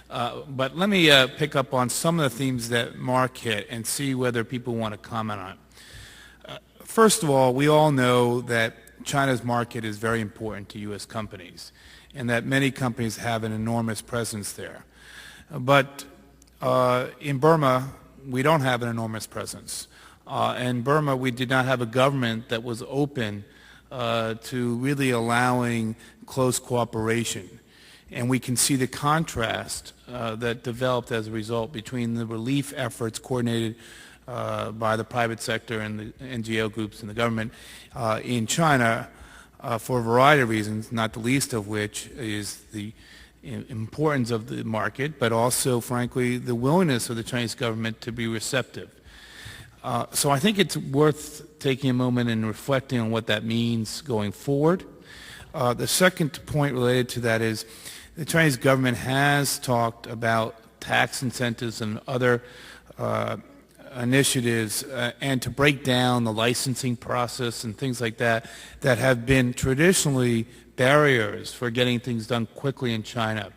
But let me pick up on some of the themes that Mark hit and see whether people want to comment on it. First of all, we all know that China's market is very important to U.S. companies and that many companies have an enormous presence there. But in Burma, we don't have an enormous presence. In Burma, we did not have a government that was open to really allowing close cooperation. And we can see the contrast that developed as a result between the relief efforts coordinated by the private sector and the NGO groups and the government in China for a variety of reasons, not the least of which is the importance of the market, but also, frankly, the willingness of the Chinese government to be receptive. So I think it's worth taking a moment and reflecting on what that means going forward. The second point related to that is the Chinese government has talked about tax incentives and other initiatives and to break down the licensing process and things like that that have been traditionally barriers for getting things done quickly in China.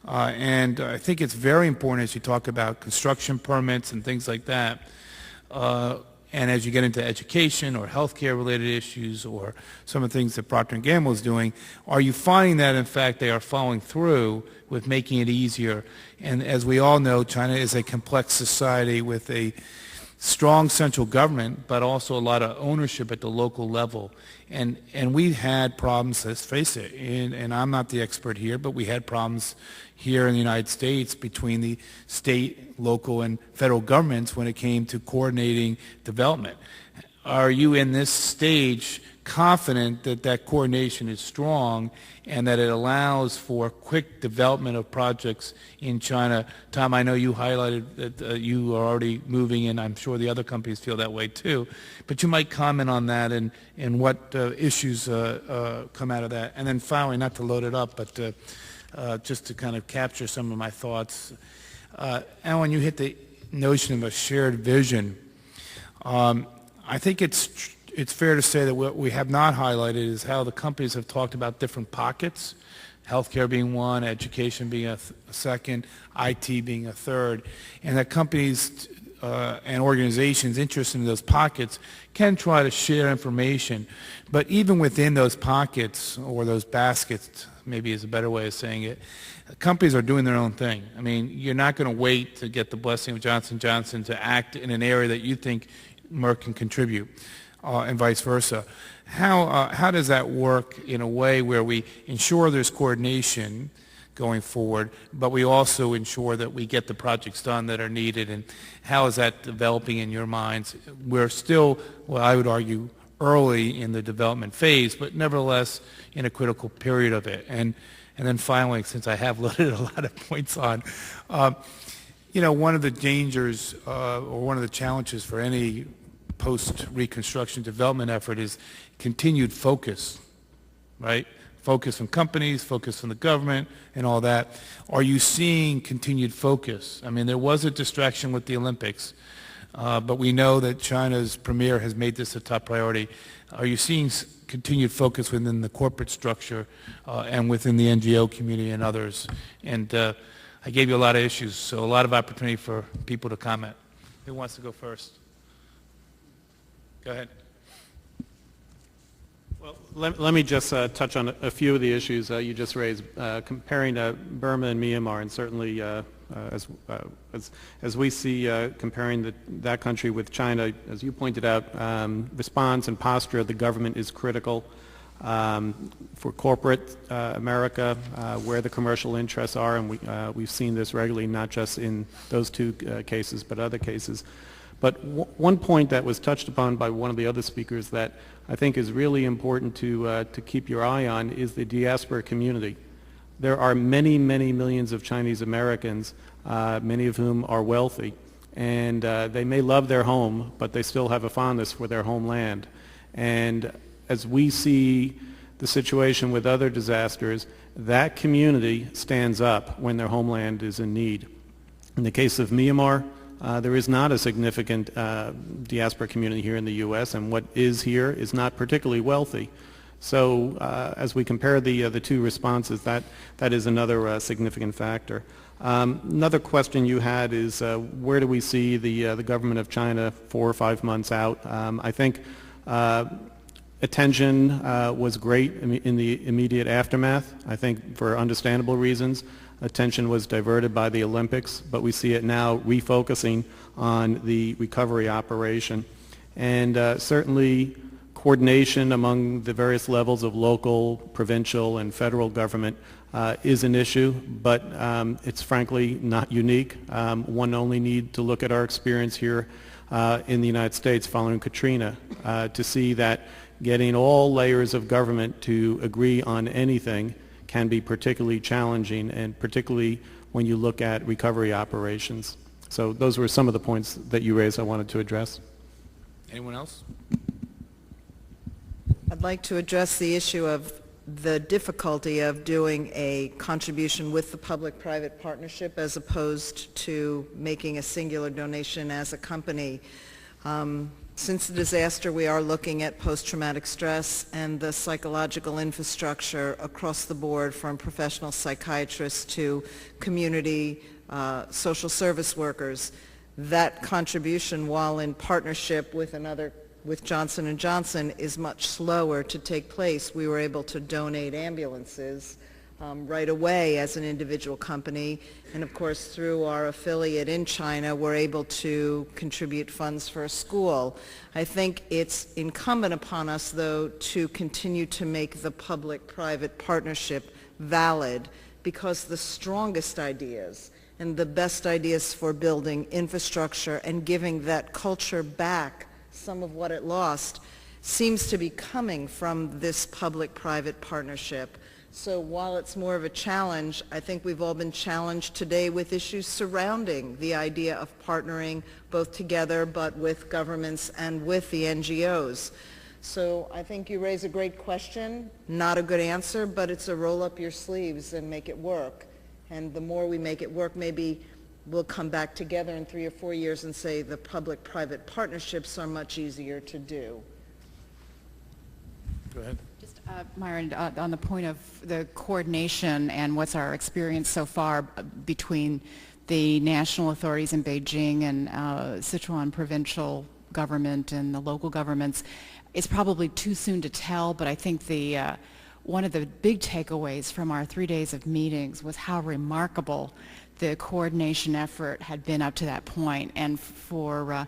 And I think it's very important as you talk about construction permits and things like that, and as you get into education or healthcare related issues or some of the things that Procter & Gamble is doing, are you finding that in fact they are following through with making it easier? And as we all know, China is a complex society with a strong central government, but also a lot of ownership at the local level. And we had problems, let's face it, and I'm not the expert here, but we had problems here in the United States between the state, local, and federal governments when it came to coordinating development. Are you in this stage confident that that coordination is strong and that it allows for quick development of projects in China? Tom, I know you highlighted that you are already moving, and I'm sure the other companies feel that way too. But you might comment on that and what issues come out of that. And then finally, not to load it up, but just to kind of capture some of my thoughts. Alan, you hit the notion of a shared vision. I think it's fair to say that what we have not highlighted is how the companies have talked about different pockets, healthcare being one, education being a second, IT being a third, and that companies and organizations interested in those pockets can try to share information. But even within those pockets or those baskets, maybe is a better way of saying it, companies are doing their own thing. I mean, you're not going to wait to get the blessing of Johnson & Johnson to act in an area that you think Merck can contribute. And vice versa. How does that work in a way where we ensure there's coordination going forward, but we also ensure that we get the projects done that are needed, and how is that developing in your minds? We're still, well, I would argue, early in the development phase, but nevertheless in a critical period of it. And then finally, since I have loaded a lot of points on, one of the dangers or one of the challenges for any post-Reconstruction development effort is continued focus, right? Focus from companies, focus from the government, and all that. Are you seeing continued focus? I mean, there was a distraction with the Olympics, but we know that China's premier has made this a top priority. Are you seeing continued focus within the corporate structure and within the NGO community and others? And I gave you a lot of issues, so a lot of opportunity for people to comment. Who wants to go first? Go ahead. Well, let me just touch on a few of the issues you just raised, comparing Burma and Myanmar, and certainly as we see comparing that country with China, as you pointed out, response and posture of the government is critical. For corporate America, where the commercial interests are, and we've seen this regularly, not just in those two cases, but other cases. But one point that was touched upon by one of the other speakers that I think is really important to keep your eye on is the diaspora community. There are many, many millions of Chinese Americans, many of whom are wealthy, and they may love their home, but they still have a fondness for their homeland. And as we see the situation with other disasters, that community stands up when their homeland is in need. In the case of Myanmar, there is not a significant diaspora community here in the U.S., and what is here is not particularly wealthy. So as we compare the two responses, that is another significant factor. Another question you had is where do we see the government of China 4 or 5 months out? I think attention was great in the immediate aftermath. I think for understandable reasons, attention was diverted by the Olympics, but we see it now refocusing on the recovery operation. And certainly coordination among the various levels of local, provincial, and federal government is an issue, but it's frankly not unique. One only need to look at our experience here in the United States following Katrina to see that getting all layers of government to agree on anything can be particularly challenging, and particularly when you look at recovery operations. So those were some of the points that you raised I wanted to address. Anyone else? I'd like to address the issue of the difficulty of doing a contribution with the public-private partnership as opposed to making a singular donation as a company. Since the disaster, we are looking at post-traumatic stress and the psychological infrastructure across the board, from professional psychiatrists to community social service workers. That contribution, while in partnership with Johnson & Johnson, is much slower to take place. We were able to donate ambulances right away as an individual company, and of course through our affiliate in China we're able to contribute funds for a school. I think it's incumbent upon us, though, to continue to make the public-private partnership valid, because the strongest ideas and the best ideas for building infrastructure and giving that culture back some of what it lost seems to be coming from this public-private partnership. So while it's more of a challenge, I think we've all been challenged today with issues surrounding the idea of partnering both together but with governments and with the NGOs. So I think you raise a great question, not a good answer, but it's a roll up your sleeves and make it work. And the more we make it work, maybe we'll come back together in 3 or 4 years and say the public-private partnerships are much easier to do. Go ahead. Myron, on the point of the coordination and what's our experience so far between the national authorities in Beijing and Sichuan provincial government and the local governments, it's probably too soon to tell, but I think one of the big takeaways from our 3 days of meetings was how remarkable the coordination effort had been up to that point. And for,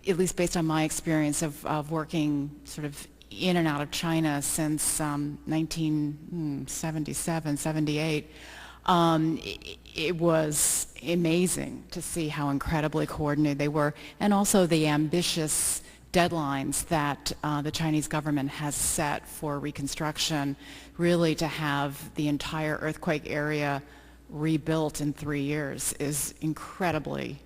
at least based on my experience of working sort of in and out of China since 1977, 78, it was amazing to see how incredibly coordinated they were, and also the ambitious deadlines that the Chinese government has set for reconstruction, really to have the entire earthquake area rebuilt in 3 years is incredibly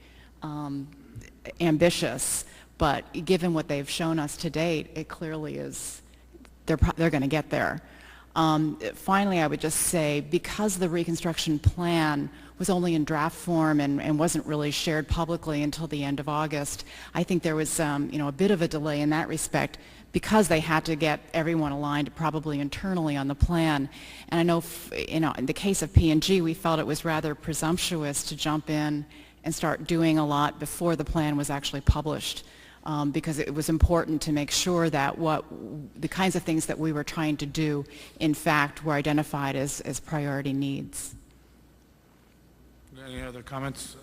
ambitious. But given what they've shown us to date, it clearly is, they're going to get there. Finally, I would just say, because the reconstruction plan was only in draft form and wasn't really shared publicly until the end of August, I think there was a bit of a delay in that respect, because they had to get everyone aligned probably internally on the plan. And I know, in the case of P&G, we felt it was rather presumptuous to jump in and start doing a lot before the plan was actually published. Because it was important to make sure that the kinds of things that we were trying to do, in fact, were identified as priority needs. Any other comments?